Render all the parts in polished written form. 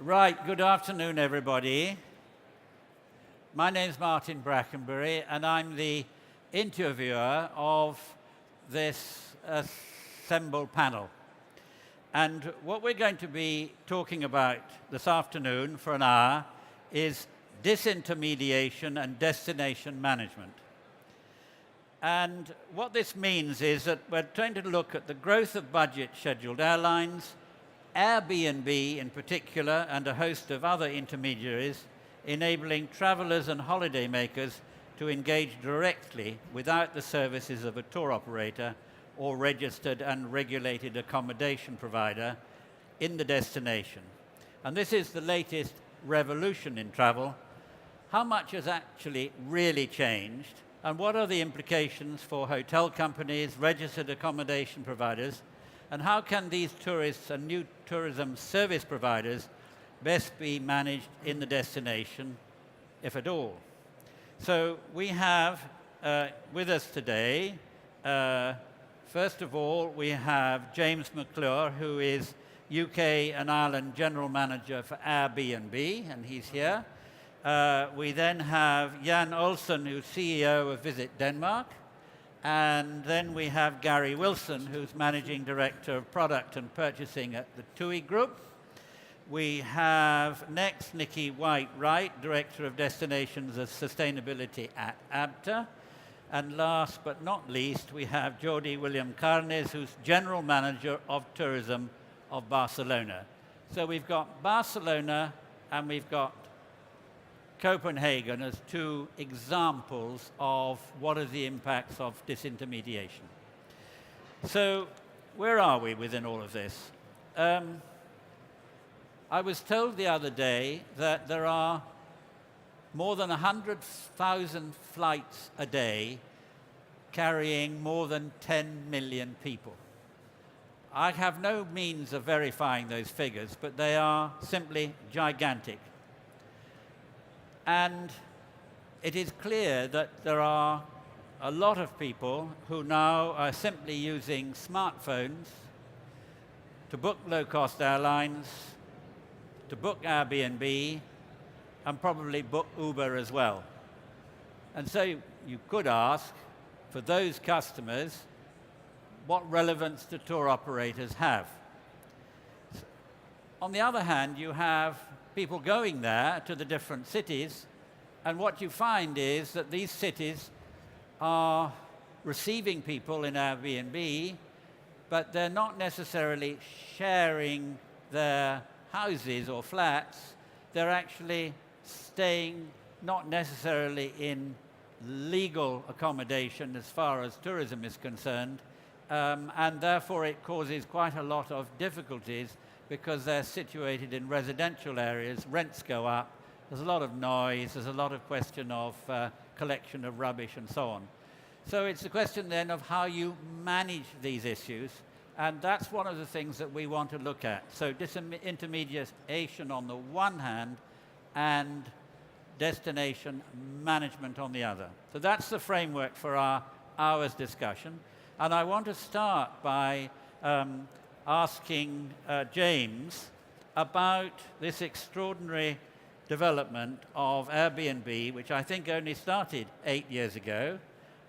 Right, good afternoon, everybody. My name's Martin Brackenbury, and I'm the interviewer of this assembled panel. And what we're going to be talking about this afternoon for an hour is disintermediation and destination management. And what this means is that we're trying to look at the growth of budget scheduled airlines, Airbnb in particular, and a host of other intermediaries, enabling travelers and holidaymakers to engage directly without the services of a tour operator or registered and regulated accommodation provider in the destination. And this is the latest revolution in travel. How much has actually really changed, and what are the implications for hotel companies, registered accommodation providers, and how can these tourists and new tourism service providers best be managed in the destination, if at all? So we have with us today, first of all, we have James McClure, who is UK and Ireland General Manager for Airbnb, and he's here. We then have Jan Olsen, who's CEO of Visit Denmark. And then we have Gary Wilson, who's Managing Director of Product and Purchasing at the TUI Group. We have next Nikki White-Wright, Director of Destinations and Sustainability at ABTA. And last but not least, we have Jordi William Carnes, who's General Manager of Tourism of Barcelona. So we've got Barcelona and we've got Copenhagen as two examples of what are the impacts of disintermediation. So where are we within all of this? I was told the other day that there are more than 100,000 flights a day carrying more than 10 million people. I have no means of verifying those figures, but they are simply gigantic. And it is clear that there are a lot of people who now are simply using smartphones to book low-cost airlines, to book Airbnb, and probably book Uber as well. And so you could ask, for those customers, what relevance do tour operators have? On the other hand, you have people going there to the different cities, and what you find is that these cities are receiving people in Airbnb, but they're not necessarily sharing their houses or flats. They're actually staying not necessarily in legal accommodation as far as tourism is concerned, and therefore it causes quite a lot of difficulties because they're situated in residential areas, rents go up, there's a lot of noise, there's a lot of question of collection of rubbish and so on. So it's a question then of how you manage these issues, and that's one of the things that we want to look at. So disintermediation on the one hand and destination management on the other. So that's the framework for our hour's discussion. And I want to start by asking James about this extraordinary development of Airbnb, which I think only started 8 years ago,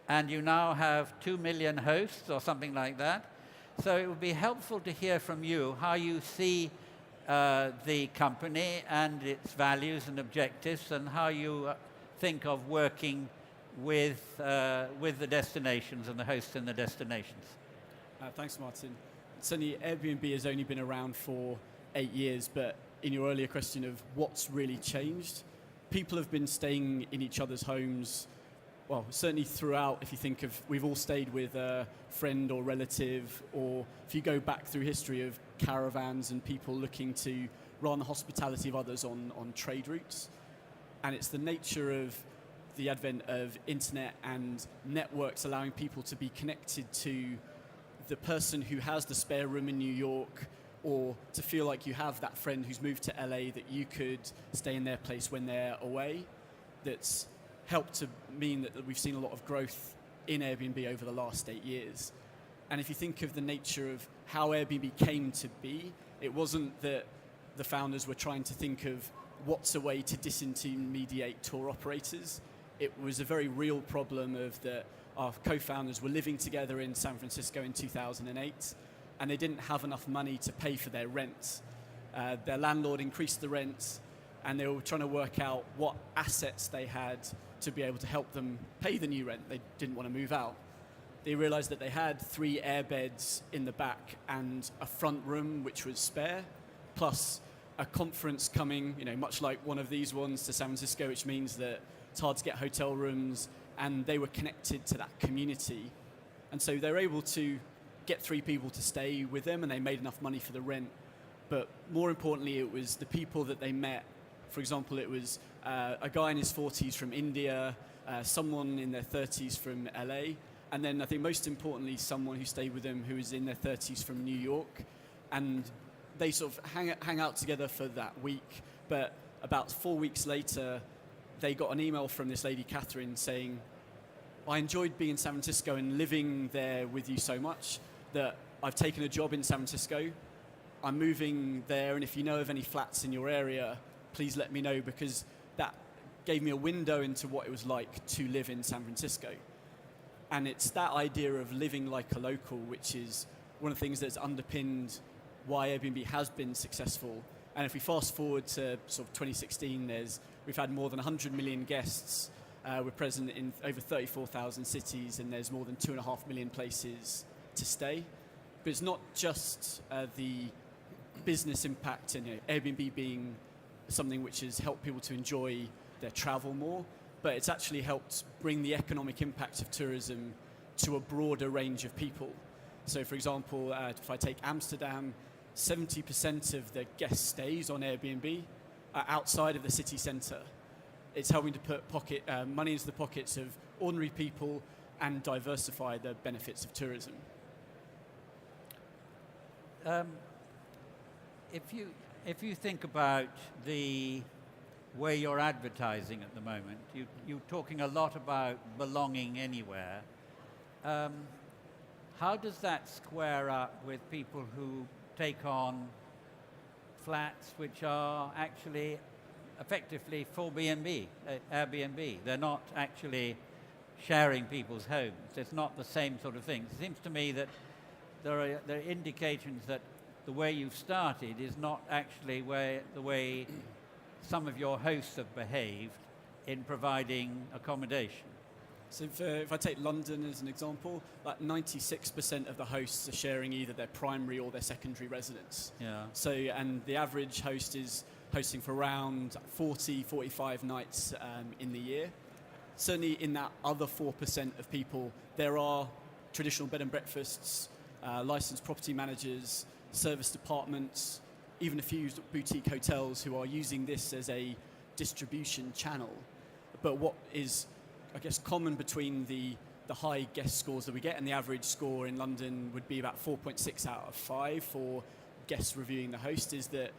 and you now have 2 million hosts or something like that. So it would be helpful to hear from you how you see the company and its values and objectives, and how you think of working with the destinations and the hosts in the destinations. Thanks, Martin. Certainly, Airbnb has only been around for 8 years, but in your earlier question of what's really changed, people have been staying in each other's homes, well, certainly throughout. If you think of, we've all stayed with a friend or relative, or if you go back through history of caravans and people looking to run the hospitality of others on trade routes. And it's the nature of the advent of internet and networks allowing people to be connected to the person who has the spare room in New York, or to feel like you have that friend who's moved to LA that you could stay in their place when they're away. That's helped to mean that we've seen a lot of growth in Airbnb over the last 8 years. And if you think of the nature of how Airbnb came to be, it wasn't that the founders were trying to think of what's a way to disintermediate tour operators. It was a very real problem of that our co-founders were living together in San Francisco in 2008, and they didn't have enough money to pay for their rent. Their landlord increased the rent, and they were trying to work out what assets they had to be able to help them pay the new rent. They didn't want to move out. They realized that they had 3 airbeds in the back and a front room which was spare, plus a conference coming, much like one of these ones to San Francisco, which means that it's hard to get hotel rooms, and they were connected to that community. And so they were able to get 3 people to stay with them, and they made enough money for the rent. But more importantly, it was the people that they met. For example, it was a guy in his 40s from India, someone in their 30s from LA, and then I think most importantly, someone who stayed with them who was in their 30s from New York. And they sort of hang out together for that week. But about 4 weeks later, they got an email from this lady, Catherine, saying, I enjoyed being in San Francisco and living there with you so much that I've taken a job in San Francisco. I'm moving there, and if you know of any flats in your area, please let me know, because that gave me a window into what it was like to live in San Francisco. And it's that idea of living like a local, which is one of the things that's underpinned why Airbnb has been successful. And if we fast forward to sort of 2016, we've had more than 100 million guests. We're present in over 34,000 cities, and there's more than 2.5 million places to stay. But it's not just the business impact and Airbnb being something which has helped people to enjoy their travel more, but it's actually helped bring the economic impact of tourism to a broader range of people. So for example, if I take Amsterdam, 70% of the guest stays on Airbnb are outside of the city centre. It's helping to put money into the pockets of ordinary people and diversify the benefits of tourism. If you think about the way you're advertising at the moment, you're talking a lot about belonging anywhere. How does that square up with people who take on flats which are actually effectively for Airbnb? They're not actually sharing people's homes. It's not the same sort of thing. It seems to me that there are indications that the way you've started is not actually the way some of your hosts have behaved in providing accommodation. So if I take London as an example, like 96% of the hosts are sharing either their primary or their secondary residence. Yeah. So, and the average host is hosting for around 45 nights in the year. Certainly in that other 4% of people, there are traditional bed and breakfasts, licensed property managers, service departments, even a few boutique hotels who are using this as a distribution channel. But what is, I guess, common between the high guest scores that we get, and the average score in London would be about 4.6 out of 5 for guests reviewing the host, is that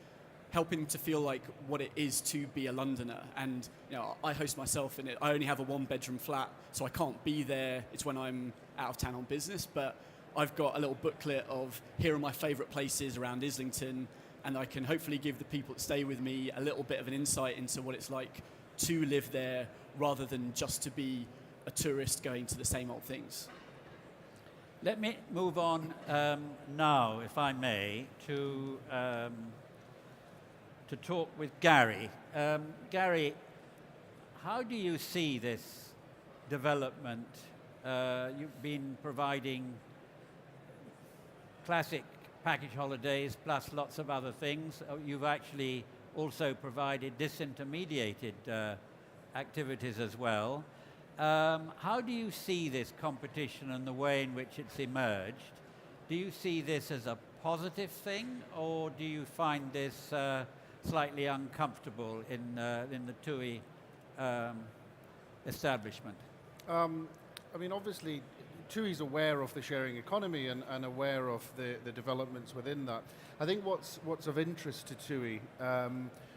helping to feel like what it is to be a Londoner. And I host myself in it. I only have a 1-bedroom flat, so I can't be there. It's when I'm out of town on business, but I've got a little booklet of here are my favourite places around Islington, and I can hopefully give the people that stay with me a little bit of an insight into what it's like to live there rather than just to be a tourist going to the same old things. Let me move on now, if I may, to talk with Gary. Gary, how do you see this development? You've been providing classic package holidays plus lots of other things. You've actually also provided disintermediated activities as well. How do you see this competition and the way in which it's emerged? Do you see this as a positive thing, or do you find this slightly uncomfortable in the TUI establishment? Obviously, TUI's aware of the sharing economy and aware of the developments within that. I think what's of interest to TUI,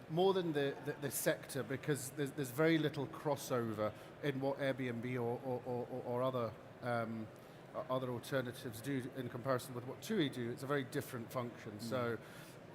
more than the sector, because there's very little crossover in what Airbnb or other alternatives do in comparison with what TUI do. It's a very different function. So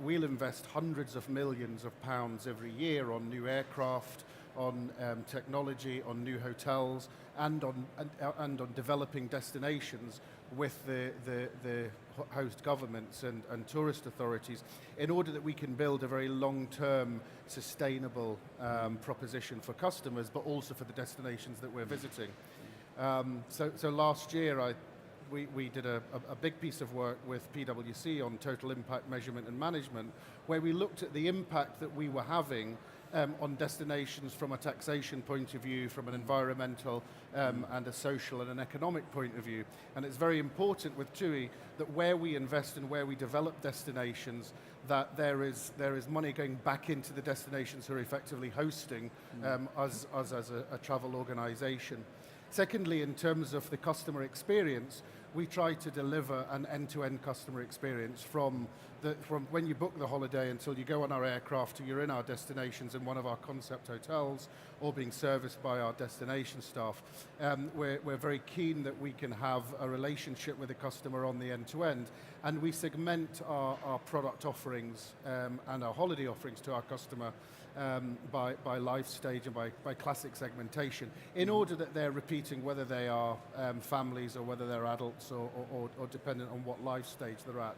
we'll invest hundreds of millions of pounds every year on new aircraft, on technology, on new hotels, and on developing destinations with the host governments and tourist authorities, in order that we can build a very long-term, sustainable proposition for customers, but also for the destinations that we're visiting. So last year, we did a big piece of work with PwC on total impact measurement and management, where we looked at the impact that we were having on destinations from a taxation point of view, from an environmental and a social and an economic point of view. And it's very important with TUI that where we invest and where we develop destinations, that there is money going back into the destinations who are effectively hosting us as a travel organization. Secondly, in terms of the customer experience, we try to deliver an end-to-end customer experience from when you book the holiday until you go on our aircraft, to you're in our destinations in one of our concept hotels or being serviced by our destination staff. We're very keen that we can have a relationship with the customer on the end-to-end, and we segment our product offerings and our holiday offerings to our customer by life stage and by classic segmentation, in order that they're repeating whether they are families or whether they're adults or dependent on what life stage they're at.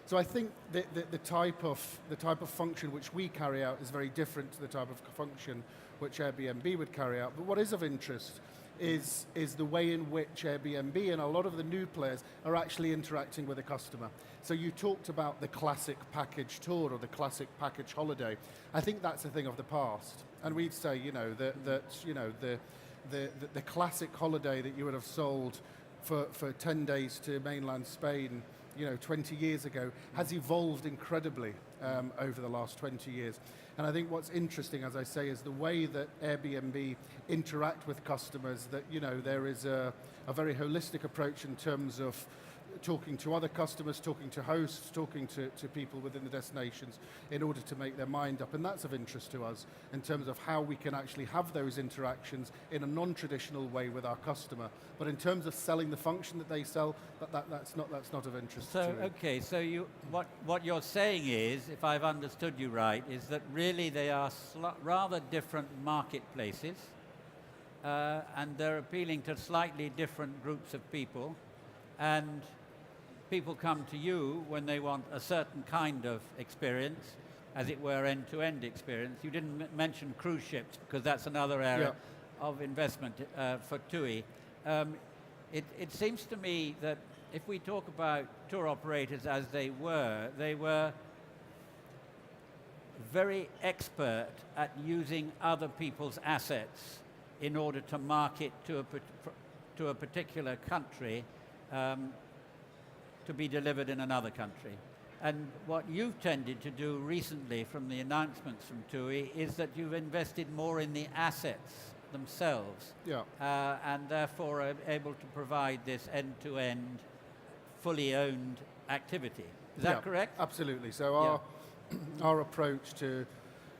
So I think the type of function which we carry out is very different to the type of function which Airbnb would carry out. But what is of interest is the way in which Airbnb and a lot of the new players are actually interacting with the customer. So you talked about the classic package tour or the classic package holiday. I think that's a thing of the past. And we'd say, the classic holiday that you would have sold for 10 days to mainland Spain, 20 years ago, has evolved incredibly over the last 20 years. And I think what's interesting, as I say, is the way that Airbnb interact with customers, that, there is a very holistic approach in terms of talking to other customers, talking to hosts, talking to people within the destinations in order to make their mind up. And that's of interest to us in terms of how we can actually have those interactions in a non-traditional way with our customer. But in terms of selling the function that they sell, that's not of interest to me. Okay, so what you're saying is, if I've understood you right, is that really they are rather different marketplaces, and they're appealing to slightly different groups of people, and people come to you when they want a certain kind of experience, as it were, end-to-end experience. You didn't mention cruise ships, because that's another area of investment for TUI. It seems to me that if we talk about tour operators as they were very expert at using other people's assets in order to market to a particular country, to be delivered in another country. And what you've tended to do recently from the announcements from TUI is that you've invested more in the assets themselves, and therefore are able to provide this end-to-end, fully owned activity. Is that correct? Absolutely. So our approach to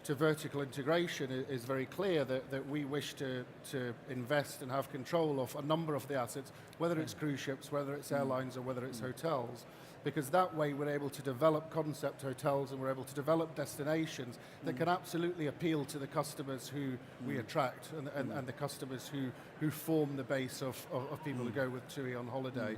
vertical integration is very clear, that we wish to invest and have control of a number of the assets, whether it's cruise ships, whether it's airlines, or whether it's hotels, because that way we're able to develop concept hotels and we're able to develop destinations that can absolutely appeal to the customers who we attract and the customers who form the base of people who go with TUI on holiday.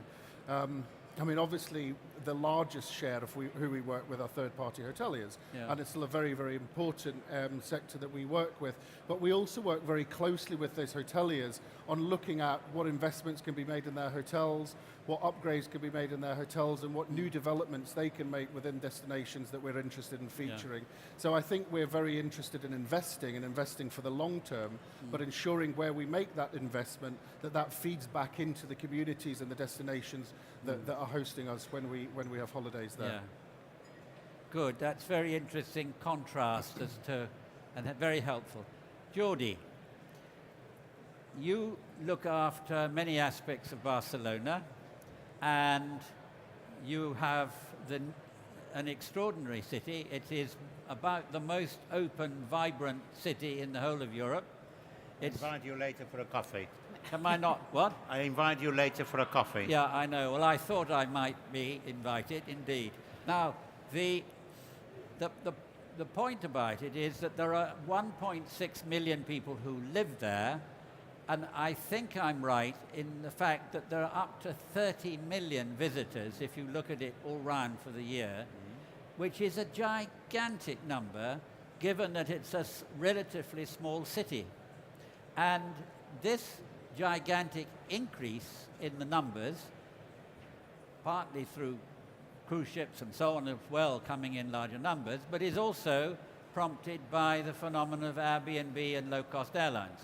I mean, obviously, the largest share of who we work with are third-party hoteliers, and it's still a very, very important sector that we work with. But we also work very closely with those hoteliers on looking at what investments can be made in their hotels, what upgrades can be made in their hotels, and what new developments they can make within destinations that we're interested in featuring. So I think we're very interested in investing for the long term, but ensuring where we make that investment, that feeds back into the communities and the destinations that are hosting us when we have holidays there. Yeah. Good. That's very interesting contrast and very helpful. Geordie, you look after many aspects of Barcelona, and you have an extraordinary city. It is about the most open, vibrant city in the whole of Europe. I invite you later for a coffee. Am I not? What? I invite you later for a coffee. Yeah, I know. Well, I thought I might be invited, indeed. Now, the point about it is that there are 1.6 million people who live there, and I think I'm right in the fact that there are up to 30 million visitors if you look at it all round for the year, which is a gigantic number given that it's a relatively small city. And this gigantic increase in the numbers, partly through cruise ships and so on as well coming in larger numbers, but is also prompted by the phenomenon of Airbnb and low-cost airlines.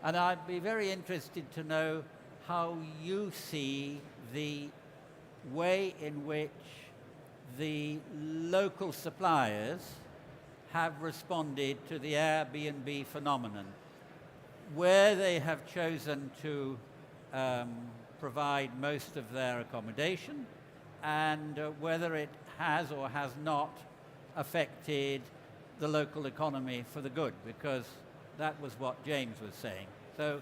And I'd be very interested to know how you see the way in which the local suppliers have responded to the Airbnb phenomenon, where they have chosen to provide most of their accommodation, and whether it has or has not affected the local economy for the good, because that was what James was saying. So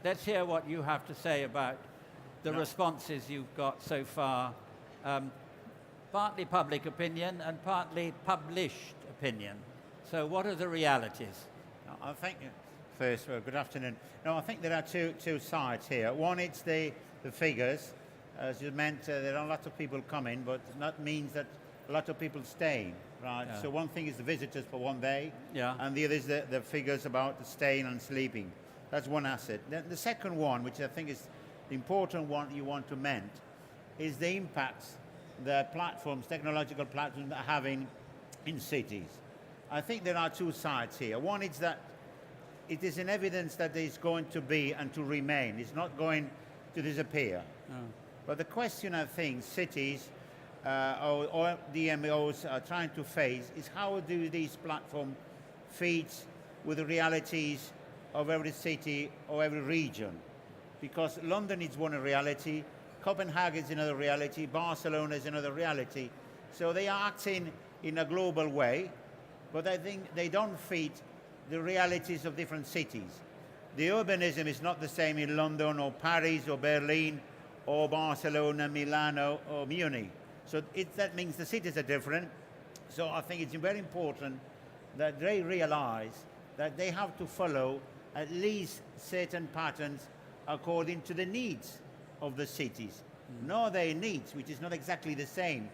let's hear what you have to say about the responses you've got so far, partly public opinion and partly published opinion. So what are the realities? I think, first, good afternoon. No, I think there are two sides here. One, it's the figures. As you meant, there are a lot of people coming, but that means that a lot of people staying, right? Yeah. So one thing is the visitors for one day, Yeah. and the other is the figures about the staying and sleeping. That's one asset. Then the second one, which I think is the important one you want to mend, is the impacts the platforms, technological platforms, are having in cities. I think there are two sides here. One is that it is an evidence that there is going to be and to remain. It's not going to disappear. Oh. But the question I think cities or DMOs are trying to face is how do these platforms feed with the realities of every city or every region? Because London is one reality, Copenhagen is another reality, Barcelona is another reality. So they are acting in a global way, but I think they don't fit the realities of different cities. The urbanism is not the same in London or Paris or Berlin or Barcelona, Milano or Munich. So that means the cities are different. So I think it's very important that they realize that they have to follow at least certain patterns according to the needs of the cities. Not their needs, which is not exactly the same.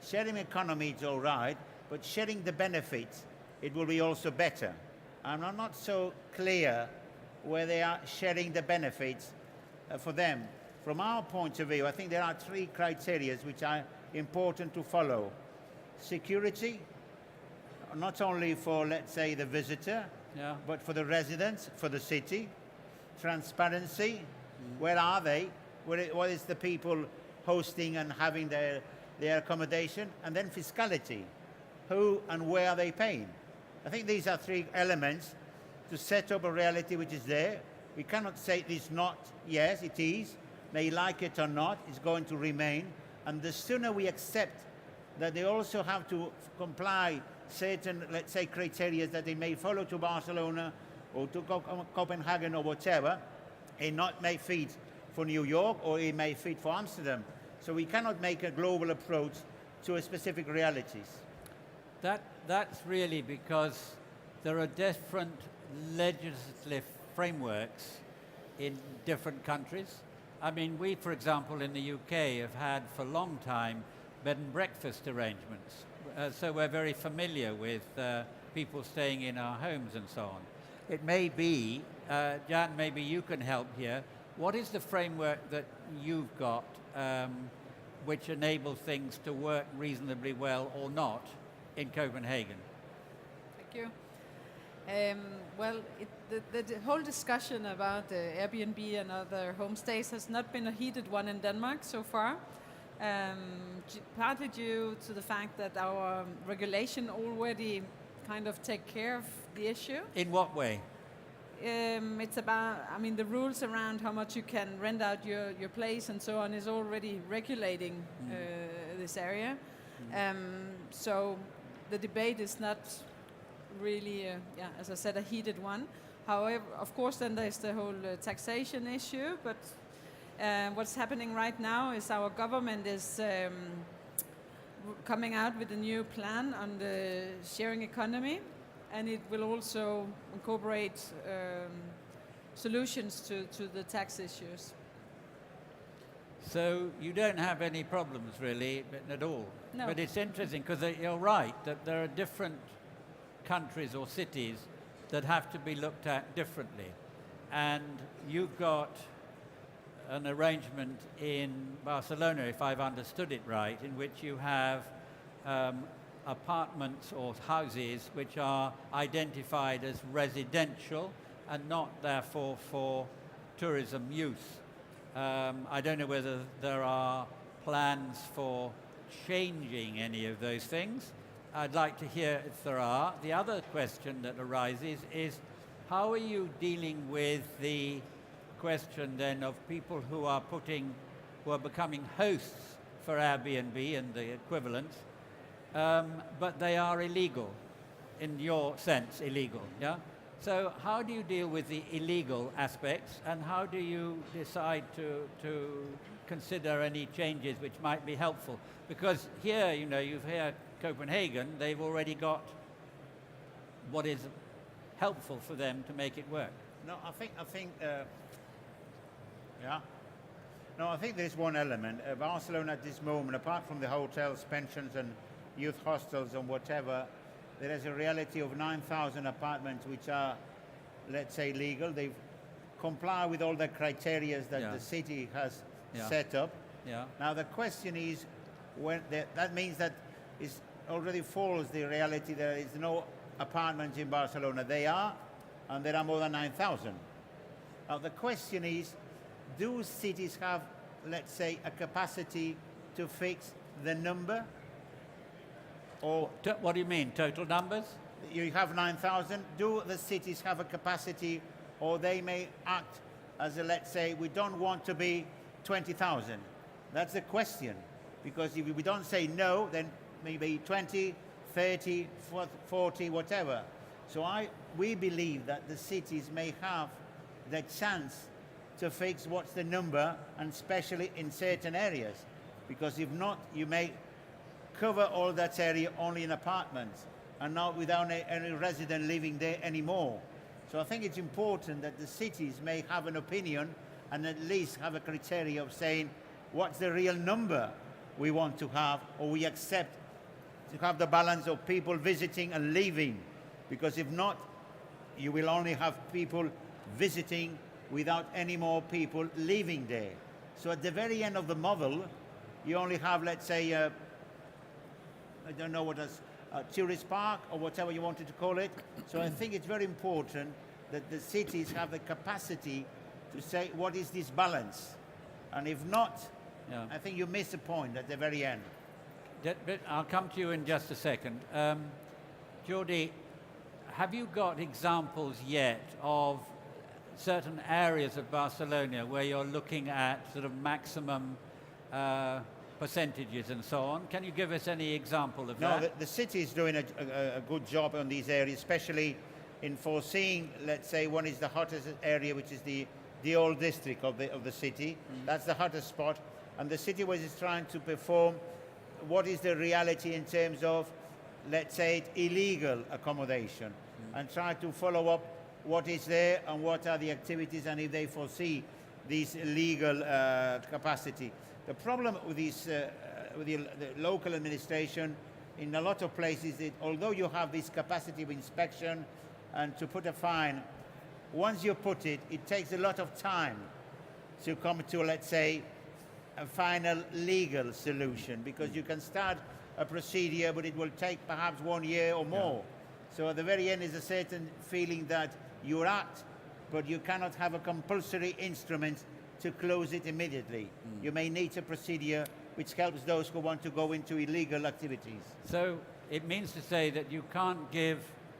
Sharing economy is all right, but sharing the benefits, it will be also better. And I'm not so clear where they are sharing the benefits for them. From our point of view, I think there are three criteria which are important to follow. Security, not only for, let's say, the visitor, Yeah. but for the residents, for the city. Transparency, where are they? What is the people hosting and having their accommodation? And then fiscality, who and where are they paying? I think these are three elements to set up a reality which is there. We cannot say it is not. Yes, it is. May like it or not, it's going to remain. And the sooner we accept that they also have to comply certain, let's say, criteria that they may follow to Barcelona or to Copenhagen or whatever, it not may fit for New York or it may fit for Amsterdam. So we cannot make a global approach to a specific realities. That's really because there are different legislative frameworks in different countries. I mean, we, for example, in the UK have had for a long time bed and breakfast arrangements. So we're very familiar with people staying in our homes and so on. It may be, Jan, maybe you can help here. What is the framework that you've got which enables things to work reasonably well or not in Copenhagen? Thank you. Well, the whole discussion about Airbnb and other homestays has not been a heated one in Denmark so far, partly due to the fact that our regulation already kind of take care of the issue. In what way? It's about, I mean, the rules around how much you can rent out your place and so on is already regulating this area. So the debate is not really, as I said, a heated one. However, of course, then there's the whole taxation issue. But what's happening right now is our government is coming out with a new plan on the sharing economy, and it will also incorporate solutions to the tax issues. So you don't have any problems really at all. No. But it's interesting because you're right that there are different countries or cities that have to be looked at differently. And you've got an arrangement in Barcelona, if I've understood it right, in which you have apartments or houses which are identified as residential and not therefore for tourism use. I don't know whether there are plans for changing any of those things. I'd like to hear if there are. The other question that arises is, how are you dealing with the question then of people who are becoming hosts for Airbnb and the equivalents, but they are illegal, in your sense, illegal, yeah? So how do you deal with the illegal aspects, and how do you decide to consider any changes which might be helpful? Because here, you know, you've here Copenhagen, they've already got what is helpful for them to make it work. No, I think there's one element. Barcelona at this moment, apart from the hotels, pensions and youth hostels and whatever, there is a reality of 9,000 apartments which are, let's say, legal. They comply with all the criteria that the city has set up. Yeah. Now the question is, that means that it already follows the reality there is no apartments in Barcelona. They are, and there are more than 9,000. Now the question is, do cities have, let's say, a capacity to fix the number? Or What do you mean, total numbers? you have 9,000, do the cities have a capacity, or they may act as a, let's say, we don't want to be 20,000? That's the question. Because if we don't say no, then maybe 20, 30, 40, whatever. So we believe that the cities may have the chance to fix what's the number, and especially in certain areas. Because if not, you may cover all that area only in apartments and not without any resident living there anymore. So I think it's important that the cities may have an opinion and at least have a criteria of saying what's the real number we want to have, or we accept to have the balance of people visiting and leaving. Because if not, you will only have people visiting without any more people living there. So at the very end of the model, you only have, let's say, I don't know what a tourist park or whatever you wanted to call it. So I think it's very important that the cities have the capacity to say, what is this balance? And if not, I think you miss the point at the very end. I'll come to you in just a second. Jordi, have you got examples yet of certain areas of Barcelona where you're looking at sort of maximum percentages and so on? Can you give us any example of that? No, the city is doing a good job on these areas, especially in foreseeing, let's say, one is the hottest area, which is the old district of the city. That's the hottest spot. And the city was trying to perform what is the reality in terms of, let's say, illegal accommodation, and try to follow up what is there and what are the activities, and if they foresee this legal capacity. The problem with this, with the local administration in a lot of places, is although you have this capacity of inspection and to put a fine, once you put it, it takes a lot of time to come to, let's say, a final legal solution, because you can start a procedure, but it will take perhaps 1 year or more. So at the very end is a certain feeling that you act, but you cannot have a compulsory instrument to close it immediately. You may need a procedure which helps those who want to go into illegal activities. So it means to say that you can't give,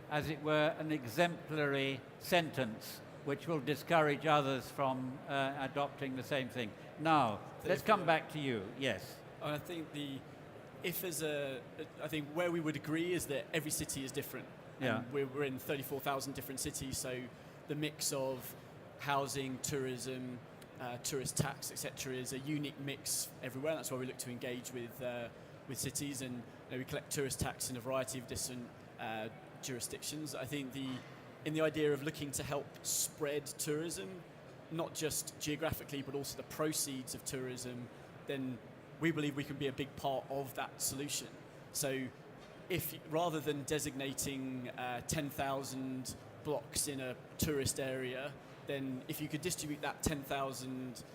as it were, an exemplary sentence which will discourage others from adopting the same thing. Now, let's come back to you. Yes. I think I think where we would agree is that every city is different. Yeah. And we're in 34,000 different cities, so the mix of housing, tourism, tourist tax, etc., is a unique mix everywhere. That's why we look to engage with with cities, and we collect tourist tax in a variety of different jurisdictions. I think in the idea of looking to help spread tourism, not just geographically, but also the proceeds of tourism, then we believe we can be a big part of that solution. So if rather than designating 10,000 blocks in a tourist area, then if you could distribute that 10,000 sort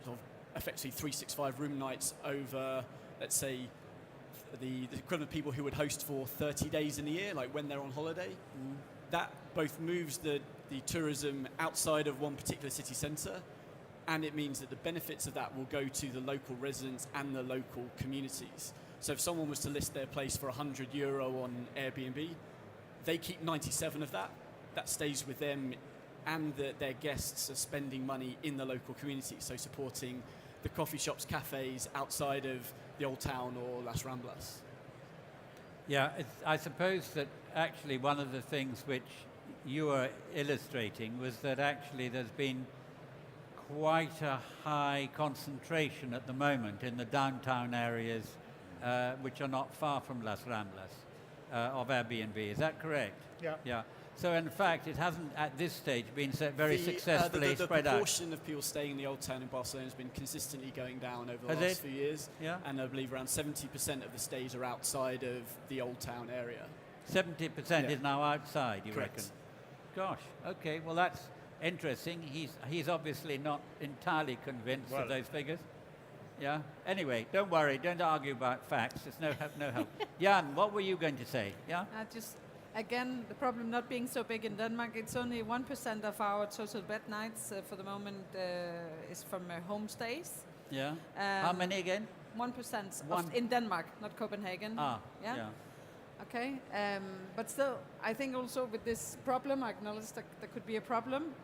of effectively 365 room nights over, let's say, the equivalent of people who would host for 30 days in a year, like when they're on holiday, that both moves the tourism outside of one particular city centre, and it means that the benefits of that will go to the local residents and the local communities. So if someone was to list their place for €100 on Airbnb, they keep 97 of that. That stays with them, and their guests are spending money in the local community, so supporting the coffee shops, cafes outside of the Old Town or Las Ramblas. Yeah, I suppose that actually one of the things which you were illustrating was that actually there's been quite a high concentration at the moment in the downtown areas which are not far from Las Ramblas of Airbnb. Is that correct? Yeah. Yeah. So in fact, it hasn't at this stage been very successfully the spread out. The proportion of people staying in the Old Town in Barcelona has been consistently going down over the Has last it? few years. Yeah. And I believe around 70% of the stays are outside of the Old Town area. 70% is now outside, you Correct. reckon? Gosh, okay, well that's interesting. He's obviously not entirely convinced of those figures. Yeah. Anyway, don't worry, don't argue about facts. There's no help. Jan, what were you going to say? Yeah. Again, the problem not being so big in Denmark, it's only 1% of our total bed nights for the moment is from homestays. Yeah. How many again? 1% One. in Denmark, not Copenhagen. Yeah. Okay, but still, I think also with this problem, I acknowledge that there could be a problem.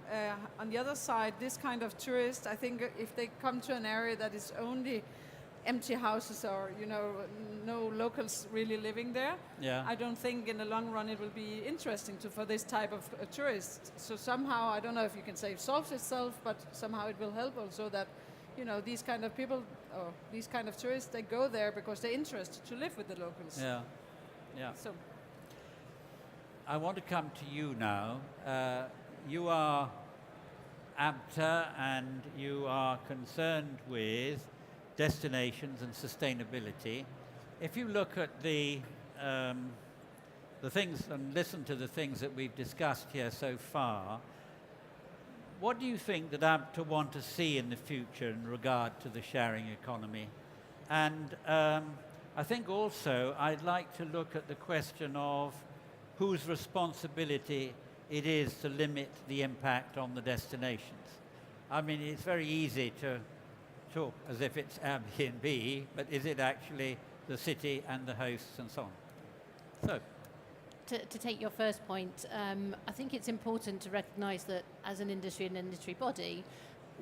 On the other side, this kind of tourist, I think if they come to an area that is only empty houses or, no locals really living there, I don't think in the long run it will be interesting for this type of tourist. So somehow, I don't know if you can say it solves itself, but somehow it will help also that, these kind of people or these kind of tourists, they go there because they're interested to live with the locals. Yeah. Yeah. So I want to come to you now. You are ABTA and you are concerned with destinations and sustainability. If you look at the things and listen to the things that we've discussed here so far, what do you think that ABTA want to see in the future in regard to the sharing economy? And I think also I'd like to look at the question of whose responsibility it is to limit the impact on the destinations. I mean, it's very easy to talk as if it's Airbnb, but is it actually the city and the hosts and so on? So, to take your first point, I think it's important to recognise that as an industry and industry body,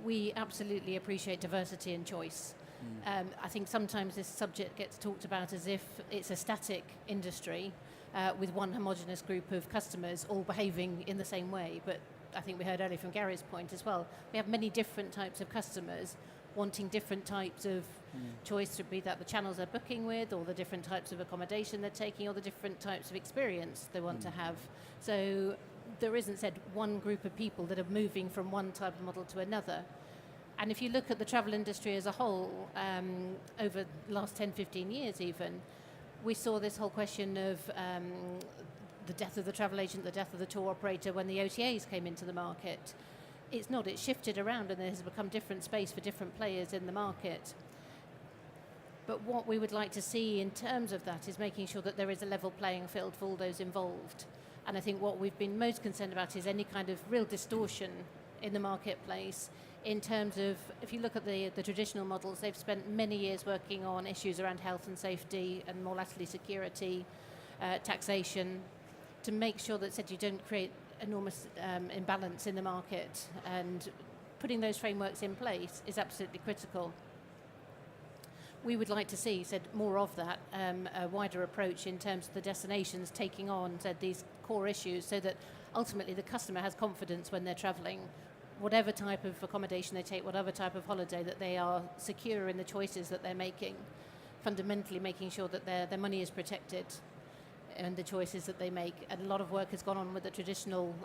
we absolutely appreciate diversity and choice. I think sometimes this subject gets talked about as if it's a static industry with one homogenous group of customers all behaving in the same way. But I think we heard earlier from Gary's point as well, we have many different types of customers wanting different types of choice, to be that the channels they're booking with, or the different types of accommodation they're taking, or the different types of experience they want to have. So there isn't said one group of people that are moving from one type of model to another. And if you look at the travel industry as a whole, over the last 10, 15 years even, we saw this whole question of the death of the travel agent, the death of the tour operator when the OTAs came into the market. It's shifted around, and there has become different space for different players in the market. But what we would like to see in terms of that is making sure that there is a level playing field for all those involved. And I think what we've been most concerned about is any kind of real distortion in the marketplace in terms of, if you look at the traditional models, they've spent many years working on issues around health and safety and more latterly security, taxation, to make sure that you don't create enormous imbalance in the market, and putting those frameworks in place is absolutely critical. We would like to see more of that, a wider approach in terms of the destinations taking on these core issues, so that ultimately the customer has confidence when they're travelling, whatever type of accommodation they take, whatever type of holiday, that they are secure in the choices that they're making. fundamentally making sure that their money is protected and the choices that they make. And a lot of work has gone on with the traditional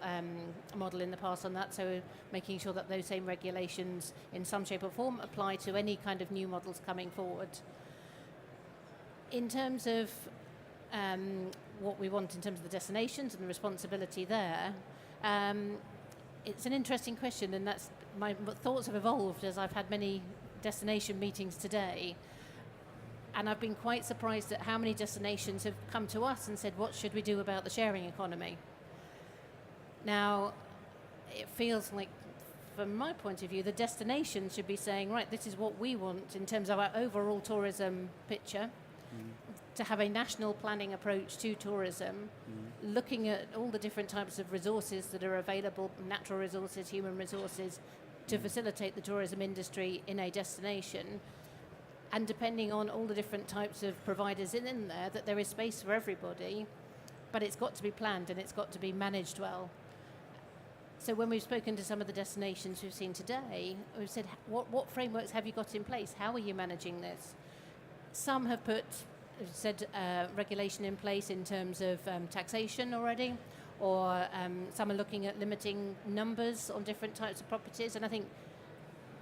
model in the past on that, so making sure that those same regulations in some shape or form apply to any kind of new models coming forward. In terms of what we want in terms of the destinations and the responsibility there, it's an interesting question, and that's my thoughts have evolved as I've had many destination meetings today. And I've been quite surprised at how many destinations have come to us and said, what should we do about the sharing economy? Now, it feels like, from my point of view, the destination should be saying, right, this is what we want in terms of our overall tourism picture, to have a national planning approach to tourism, looking at all the different types of resources that are available, natural resources, human resources, to facilitate the tourism industry in a destination. And depending on all the different types of providers in there, that there is space for everybody, but it's got to be planned and it's got to be managed well. So when we've spoken to some of the destinations we've seen today, we've said, what frameworks have you got in place? How are you managing this? Some have said regulation in place in terms of taxation already, or some are looking at limiting numbers on different types of properties. And I think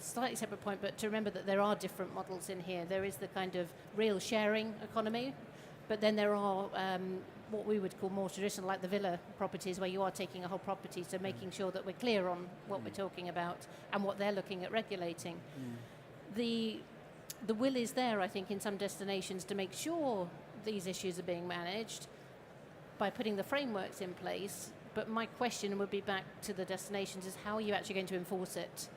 slightly separate point, but to remember that there are different models in here. There is the kind of real sharing economy, but then there are what we would call more traditional, like the villa properties, where you are taking a whole property, so making sure that we're clear on what we're talking about and what they're looking at regulating. The will is there, I think, in some destinations to make sure these issues are being managed by putting the frameworks in place, but my question would be back to the destinations is how are you actually going to enforce it?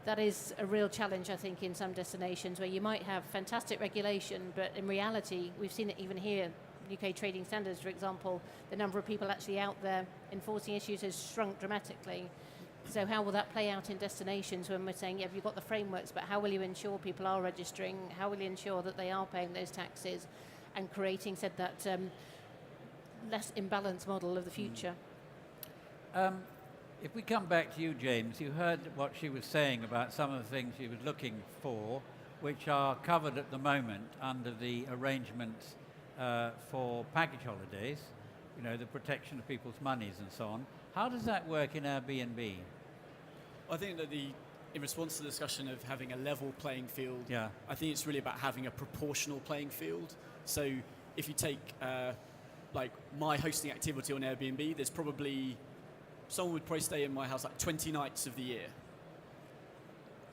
That is a real challenge, I think, in some destinations where you might have fantastic regulation, but in reality, we've seen it even here, UK trading standards, for example, the number of people actually out there enforcing issues has shrunk dramatically. So how will that play out in destinations when we're saying, yeah, you've got the frameworks, but how will you ensure people are registering? How will you ensure that they are paying those taxes and creating, said that, less imbalanced model of the future? If we come back to you, James, you heard what she was saying about some of the things she was looking for, which are covered at the moment under the arrangements for package holidays, you know, the protection of people's monies and so on. How does that work in Airbnb? I think that in response to the discussion of having a level playing field, I think it's really about having a proportional playing field. So if you take like my hosting activity on Airbnb, there's probably someone would probably stay in my house like 20 nights of the year.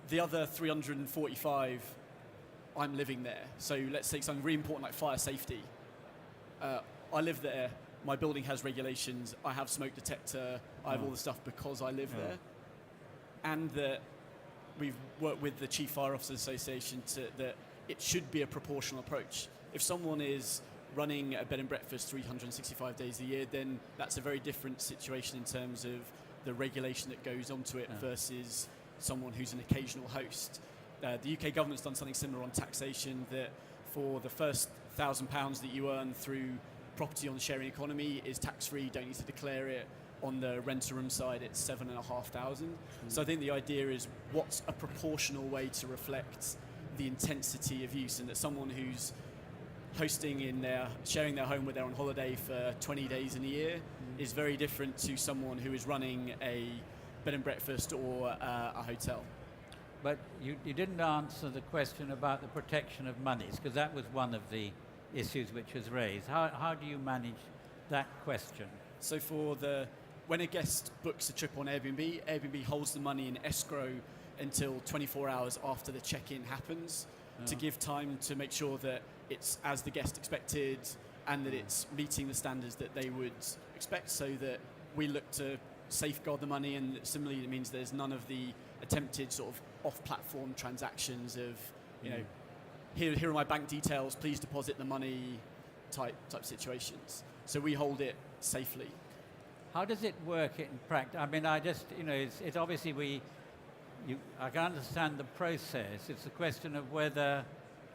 The other 345, I'm living there. So let's take something really important like fire safety. I live there. My building has regulations. I have smoke detector. I have all the stuff because I live there. And that we've worked with the Chief Fire Officers Association that it should be a proportional approach. If someone is running a bed and breakfast 365 days a year, then that's a very different situation in terms of the regulation that goes onto it versus someone who's an occasional host. The UK government's done something similar on taxation, that for the first £1,000 that you earn through property on the sharing economy is tax-free, don't need to declare it. On the renter room side, it's 7,500. So I think the idea is what's a proportional way to reflect the intensity of use, and that someone who's sharing their home where they're on holiday for 20 days in a year is very different to someone who is running a bed and breakfast or a hotel. But you didn't answer the question about the protection of monies, because that was one of the issues which was raised. How do you manage that question? So when a guest books a trip on Airbnb, Airbnb holds the money in escrow until 24 hours after the check-in happens to give time to make sure that it's as the guest expected and that it's meeting the standards that they would expect, so that we look to safeguard the money, and similarly it means there's none of the attempted sort of off-platform transactions of, you know, here are my bank details, please deposit the money type situations. So we hold it safely. How does it work in practice? I mean, it's obviously I can understand the process. It's a question of whether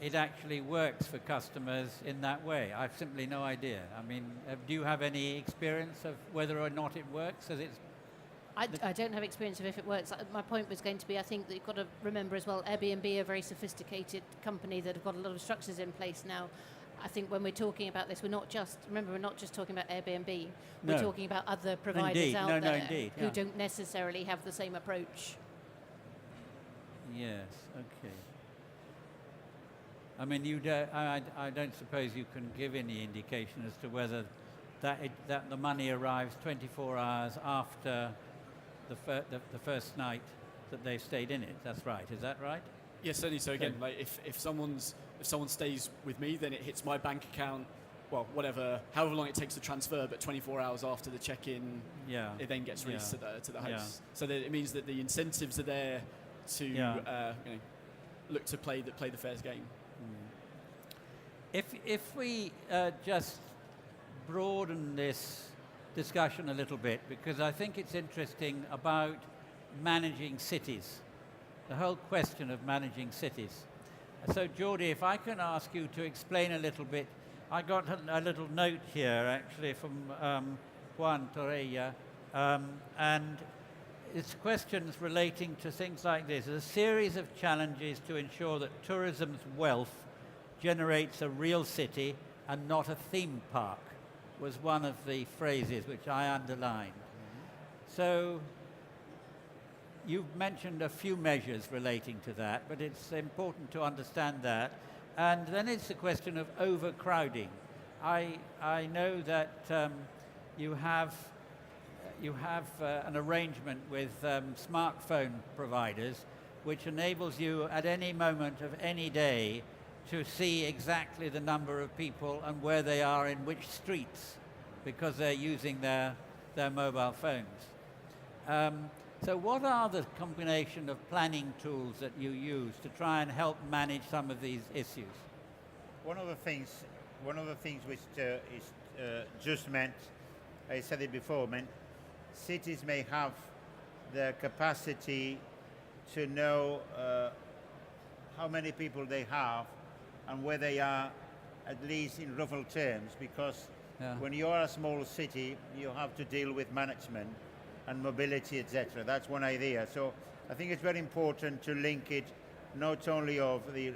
it actually works for customers in that way. I've simply no idea. I mean, do you have any experience of whether or not it works as it's I don't have experience of if it works. My point was going to be, I think that you've got to remember as well, Airbnb are a very sophisticated company that have got a lot of structures in place now. I think when we're talking about this, we're not just talking about Airbnb. We're No. talking about other providers Indeed. out No, there indeed, who yeah. don't necessarily have the same approach. Yes, okay. I mean, I don't suppose you can give any indication as to whether that the money arrives 24 hours after the first night that they've stayed in it. That's right. Is that right? Yes, certainly. So again, like if someone stays with me, then it hits my bank account. Well, however long it takes to transfer, but 24 hours after the check-in, Yeah. it then gets released to the house. Yeah. So that it means that the incentives are there to look to play the fair game. If we just broaden this discussion a little bit, because I think it's interesting about managing cities, the whole question of managing cities. So, Geordie, if I can ask you to explain a little bit. I got a little note here, actually, from Juan Torreya, and it's questions relating to things like this. A series of challenges to ensure that tourism's wealth generates a real city and not a theme park was one of the phrases which I underlined. So you've mentioned a few measures relating to that, but it's important to understand that. And then it's the question of overcrowding. I know that you have an arrangement with smartphone providers which enables you at any moment of any day to see exactly the number of people and where they are in which streets because they're using their mobile phones. So what are the combination of planning tools that you use to try and help manage some of these issues? One of the things which is just meant, I said it before, cities may have the capacity to know how many people they have and where they are, at least in rough terms, because when you are a small city, you have to deal with management and mobility, etc. That's one idea. So I think it's very important to link it not only of the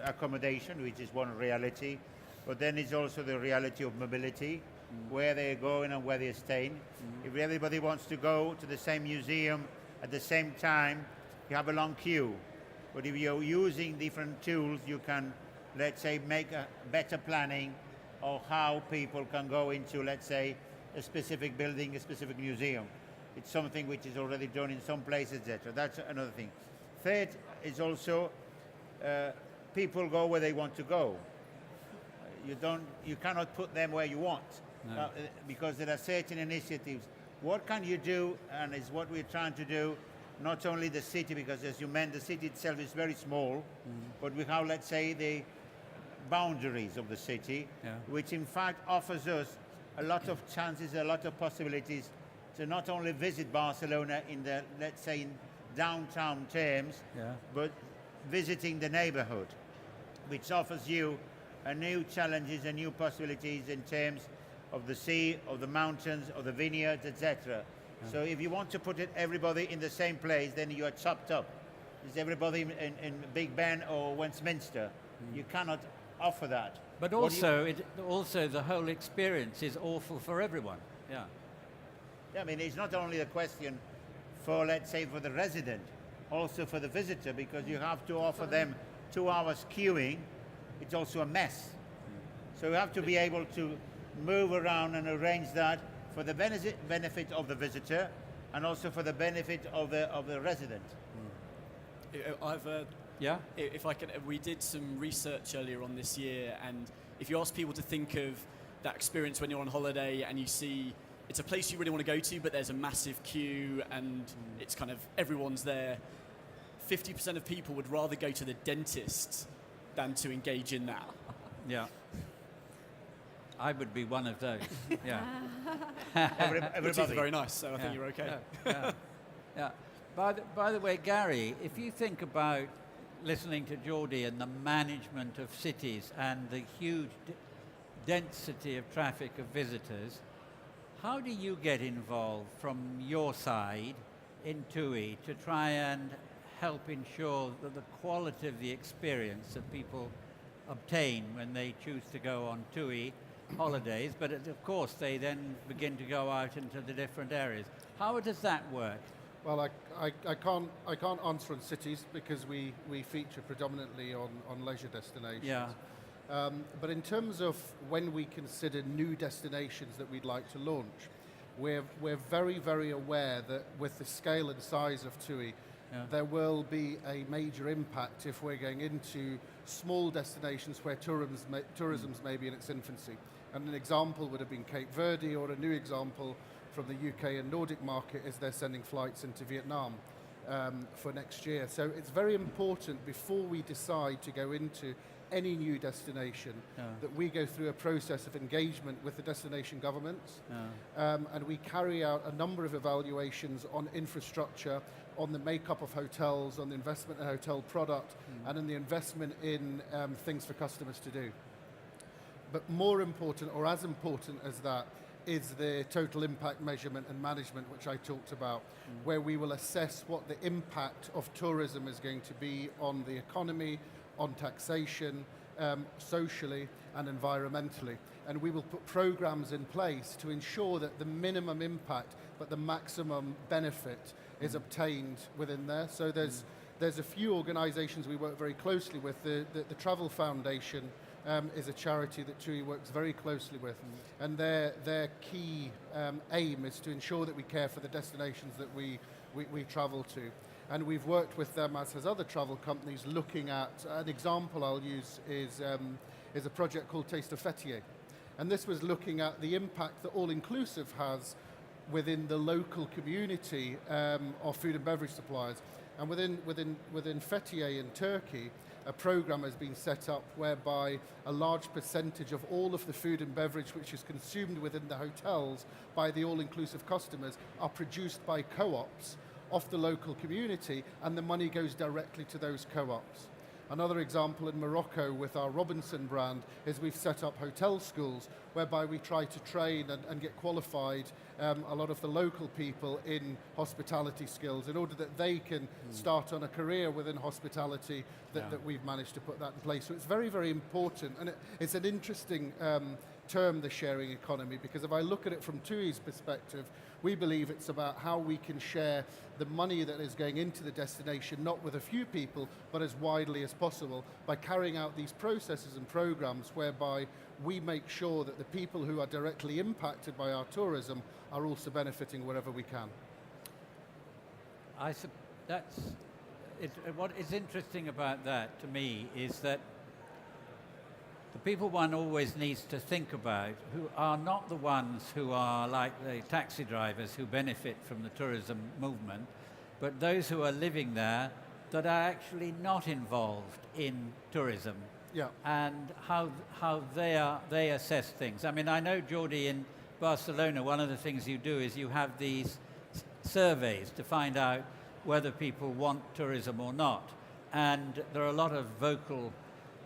accommodation, which is one reality, but then it's also the reality of mobility, where they're going and where they're staying. If everybody wants to go to the same museum at the same time, you have a long queue. But if you're using different tools, you can, let's say, make a better planning of how people can go into, let's say, a specific building, a specific museum. It's something which is already done in some places, etc. That's another thing. Third is also people go where they want to go. You cannot put them where you want, because there are certain initiatives. What can you do, and is what we're trying to do, not only the city, because as you meant, the city itself is very small, but we have, let's say, the boundaries of the city, which in fact offers us a lot of chances, a lot of possibilities to not only visit Barcelona in the, let's say, in downtown terms, but visiting the neighborhood, which offers you a new challenges and new possibilities in terms of the sea, of the mountains, of the vineyards, etc. So if you want to put everybody in the same place, then you are chopped up. Is everybody in Big Ben or Westminster? You cannot offer that. But also, also the whole experience is awful for everyone. Yeah, I mean, it's not only a question for, let's say, for the resident, also for the visitor, because you have to offer them 2 hours queuing. It's also a mess. So you have to be able to move around and arrange that for the benefit of the visitor and also for the benefit of the resident. If I can, we did some research earlier on this year, and if you ask people to think of that experience when you're on holiday and you see it's a place you really want to go to, but there's a massive queue and it's kind of everyone's there, 50% of people would rather go to the dentist than to engage in that. Yeah. I would be one of those. Yeah. Your teeth are very nice, so I think you're okay. Yeah. By the way, Gary, if you think about listening to Geordie and the management of cities and the huge density of traffic of visitors, How do you get involved from your side in TUI to try and help ensure that the quality of the experience that people obtain when they choose to go on TUI holidays, but of course they then begin to go out into the different areas? How does that work? Well, I can't answer on cities because we feature predominantly on leisure destinations. Yeah. But in terms of when we consider new destinations that we'd like to launch, we're very, very aware that with the scale and size of TUI, there will be a major impact if we're going into small destinations where tourism's maybe in its infancy. And an example would have been Cape Verde, or a new example from the UK and Nordic market is they're sending flights into Vietnam for next year. So it's very important before we decide to go into any new destination that we go through a process of engagement with the destination governments, and we carry out a number of evaluations on infrastructure, on the makeup of hotels, on the investment in hotel product, and in the investment in things for customers to do. But more important, or as important as that, is the total impact measurement and management, which I talked about, where we will assess what the impact of tourism is going to be on the economy, on taxation, socially and environmentally. And we will put programs in place to ensure that the minimum impact but the maximum benefit is obtained within there. So there's a few organisations we work very closely with. The Travel Foundation is a charity that TUI works very closely with, and their key aim is to ensure that we care for the destinations that we travel to. And we've worked with them, as has other travel companies, looking at, an example I'll use is a project called Taste of Fethiye. And this was looking at the impact that all-inclusive has within the local community of food and beverage suppliers. And within Fethiye in Turkey, a program has been set up whereby a large percentage of all of the food and beverage which is consumed within the hotels by the all-inclusive customers are produced by co-ops of the local community, and the money goes directly to those co-ops. Another example in Morocco with our Robinson brand is we've set up hotel schools whereby we try to train and get qualified a lot of the local people in hospitality skills in order that they can start on a career within hospitality, that we've managed to put that in place. So it's very, very important, and it's an interesting term, the sharing economy, because if I look at it from TUI's perspective, we believe it's about how we can share the money that is going into the destination, not with a few people, but as widely as possible, by carrying out these processes and programs whereby we make sure that the people who are directly impacted by our tourism are also benefiting wherever we can. What is interesting about that to me is that the people one always needs to think about who are not the ones who are like the taxi drivers who benefit from the tourism movement, but those who are living there that are actually not involved in tourism. Yeah. And how they assess things. I mean, I know, Geordie, in Barcelona, one of the things you do is you have these surveys to find out whether people want tourism or not. And there are a lot of vocal,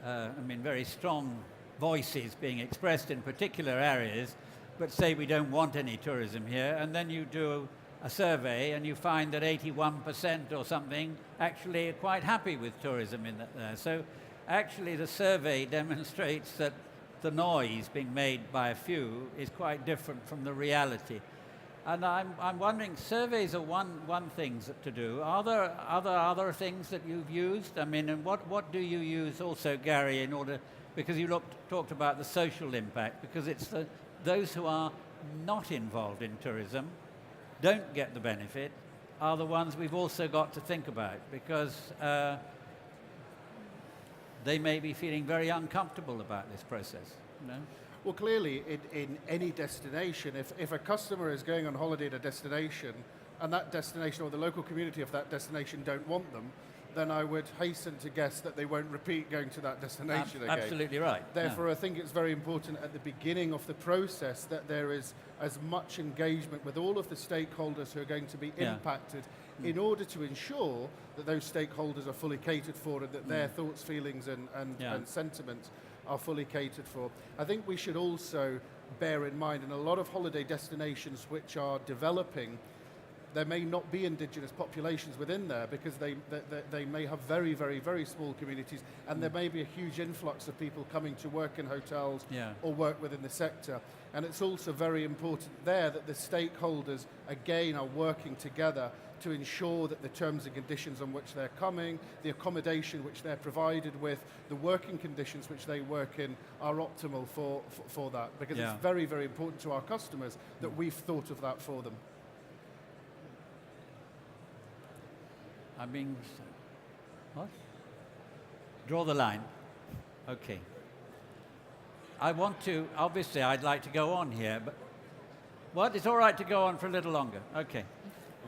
very strong voices being expressed in particular areas, but say we don't want any tourism here. And then you do a survey and you find that 81% or something actually are quite happy with tourism in that there. So actually the survey demonstrates that the noise being made by a few is quite different from the reality. And I'm wondering, surveys are one thing to do. Are there other things that you've used? I mean, and what do you use also, Gary, in order, because you talked about the social impact, because it's those who are not involved in tourism, don't get the benefit, are the ones we've also got to think about, because they may be feeling very uncomfortable about this process. You know? Well, clearly, in any destination, if a customer is going on holiday at a destination, and that destination or the local community of that destination don't want them, then I would hasten to guess that they won't repeat going to that destination again. Absolutely right. Therefore, I think it's very important at the beginning of the process that there is as much engagement with all of the stakeholders who are going to be impacted in order to ensure that those stakeholders are fully catered for and that their thoughts, feelings and sentiments are fully catered for. I think we should also bear in mind, in a lot of holiday destinations which are developing, there may not be indigenous populations within there because they may have very, very, very small communities, and there may be a huge influx of people coming to work in hotels or work within the sector. And it's also very important there that the stakeholders, again, are working together to ensure that the terms and conditions on which they're coming, the accommodation which they're provided with, the working conditions which they work in are optimal for that. Because it's very, very important to our customers that we've thought of that for them. I'm being... What? Draw the line. Okay. I want to... Obviously, I'd like to go on here, but... What? It's all right to go on for a little longer. Okay.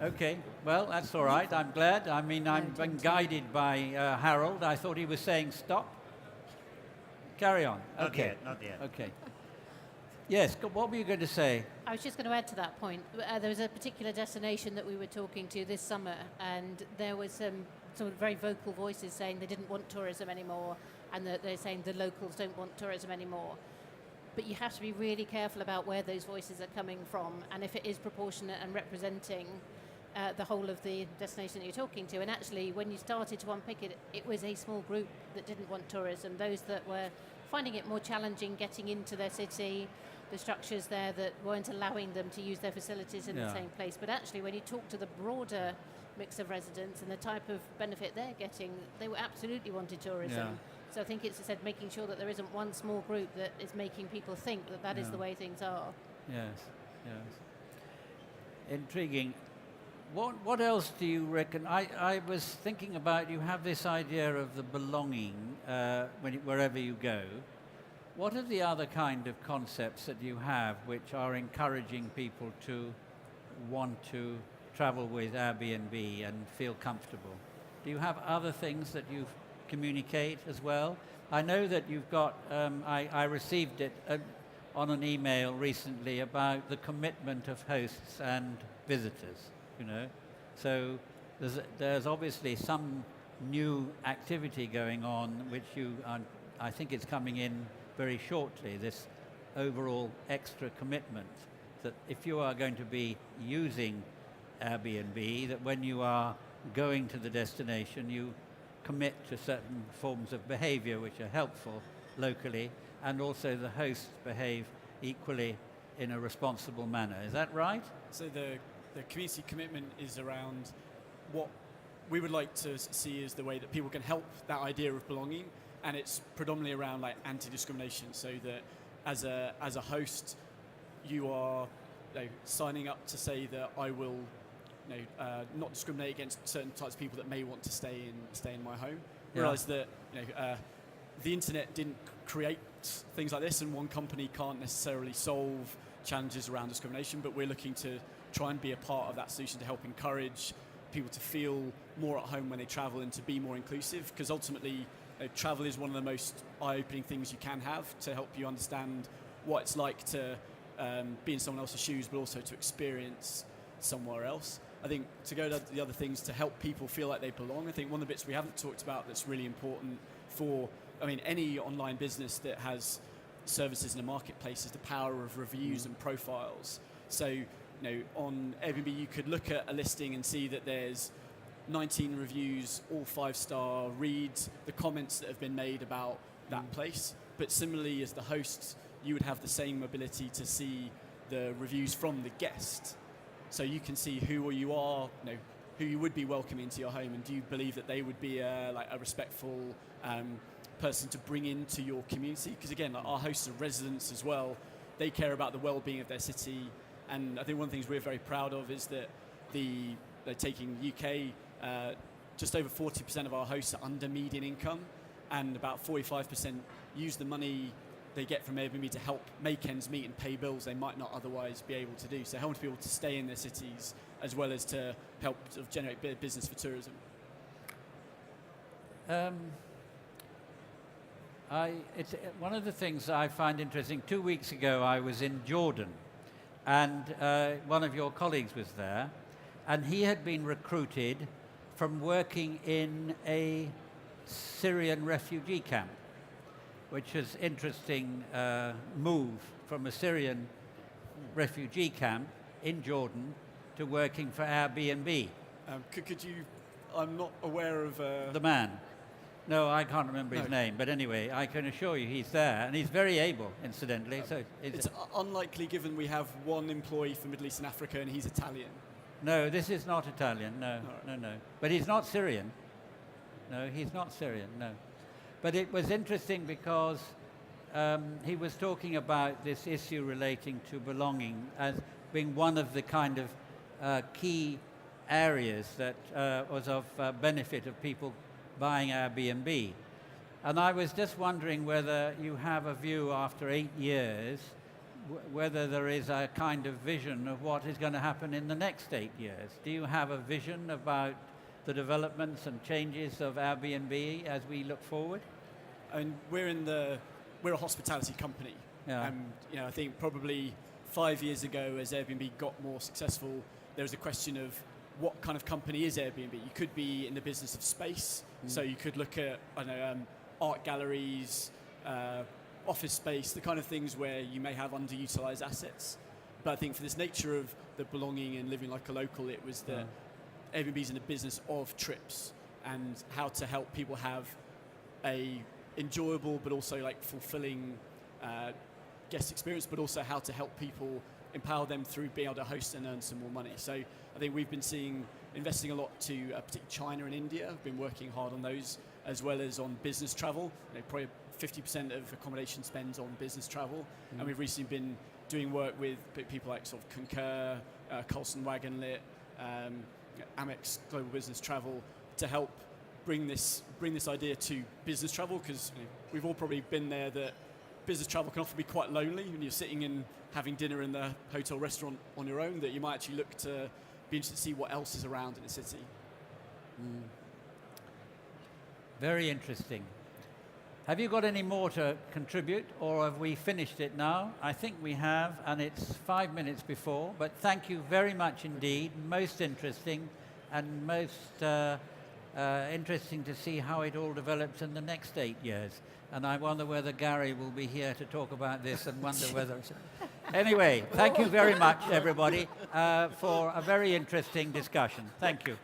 Okay. Well, that's all right. I'm glad. I mean, I'm been guided by Harold. I thought he was saying stop. Carry on. Okay. Not yet. Okay. Yes, what were you going to say? I was just going to add to that point. There was a particular destination that we were talking to this summer, and there was some sort of very vocal voices saying they didn't want tourism anymore, and that they're saying the locals don't want tourism anymore. But you have to be really careful about where those voices are coming from, and if it is proportionate and representing the whole of the destination that you're talking to. And actually, when you started to unpick it, it was a small group that didn't want tourism, those that were finding it more challenging getting into their city, the structures there that weren't allowing them to use their facilities in the same place. But actually, when you talk to the broader mix of residents and the type of benefit they're getting, they were absolutely wanted tourism. So I think it's, as I said, making sure that there isn't one small group that is making people think that that is the way things are. Yes, yes. Intriguing. What else do you reckon? I was thinking about, you have this idea of the belonging wherever you go. What are the other kind of concepts that you have which are encouraging people to want to travel with Airbnb and feel comfortable? Do you have other things that you communicate as well? I know that you've got, I received it on an email recently about the commitment of hosts and visitors, you know. So there's obviously some new activity going on which I think it's coming in very shortly, this overall extra commitment that if you are going to be using Airbnb, that when you are going to the destination, you commit to certain forms of behavior which are helpful locally, and also the hosts behave equally in a responsible manner. Is that right? So the community commitment is around what we would like to see as the way that people can help that idea of belonging, and it's predominantly around like anti-discrimination, so that as a host you are signing up to say that I will not discriminate against certain types of people that may want to stay in my home. Realise that the internet didn't create things like this, and one company can't necessarily solve challenges around discrimination, but we're looking to try and be a part of that solution to help encourage people to feel more at home when they travel and to be more inclusive, because ultimately travel is one of the most eye-opening things you can have to help you understand what it's like to be in someone else's shoes, but also to experience somewhere else. I think to go to the other things to help people feel like they belong, I think one of the bits we haven't talked about that's really important for, any online business that has services in a marketplace is the power of reviews and profiles. So, on Airbnb you could look at a listing and see that there's 19 reviews, all 5-star, read the comments that have been made about that place. But similarly, as the host, you would have the same ability to see the reviews from the guest. So you can see who you are, who you would be welcoming into your home, and do you believe that they would be a respectful person to bring into your community? Because again, our hosts are residents as well. They care about the well-being of their city, and I think one of the things we're very proud of is that they're taking UK. Just over 40% of our hosts are under median income, and about 45% use the money they get from Airbnb to help make ends meet and pay bills they might not otherwise be able to do. So helping people to stay in their cities as well as to help sort of generate a bit of business for tourism. It's one of the things I find interesting. 2 weeks ago I was in Jordan, and one of your colleagues was there, and he had been recruited from working in a Syrian refugee camp. which is interesting move from a Syrian refugee camp in Jordan to working for Airbnb. Could you? I'm not aware of The man. No, I can't remember his No. name, but anyway, I can assure you he's there, and he's very able, incidentally. So It's unlikely given we have one employee for Middle East and Africa and he's Italian. no, this is not Italian. No, All right. no. But he's not Syrian. No, he's not Syrian. No. But it was interesting because he was talking about this issue relating to belonging as being one of the kind of key areas that was of benefit of people buying Airbnb. And I was just wondering whether you have a view after 8 years, whether there is a kind of vision of what is going to happen in the next 8 years. Do you have a vision about the developments and changes of Airbnb as we look forward? And we're a hospitality company. Yeah. And I think probably 5 years ago, as Airbnb got more successful, there was a question of what kind of company is Airbnb? You could be in the business of space, so you could look at art galleries, office space, the kind of things where you may have underutilized assets. But I think for this nature of the belonging and living like a local, it was that Airbnb's in the business of trips and how to help people have a enjoyable but also like fulfilling guest experience, but also how to help people empower them through being able to host and earn some more money. So I think we've been investing a lot to particularly China and India. We've been working hard on those as well as on business travel. Probably 50% of accommodation spends on business travel. And we've recently been doing work with people like sort of Concur, Colson Wagonlit, Amex Global Business Travel to help bring this idea to business travel, because we've all probably been there that business travel can often be quite lonely when you're sitting and having dinner in the hotel restaurant on your own, that you might actually look to be interested to see what else is around in the city. Very interesting. Have you got any more to contribute, or have we finished it now? I think we have, and it's 5 minutes before, but thank you very much indeed. Most interesting, and most interesting to see how it all develops in the next 8 years. And I wonder whether Gary will be here to talk about this, and wonder whether... Anyway, thank you very much, everybody, for a very interesting discussion. Thank you.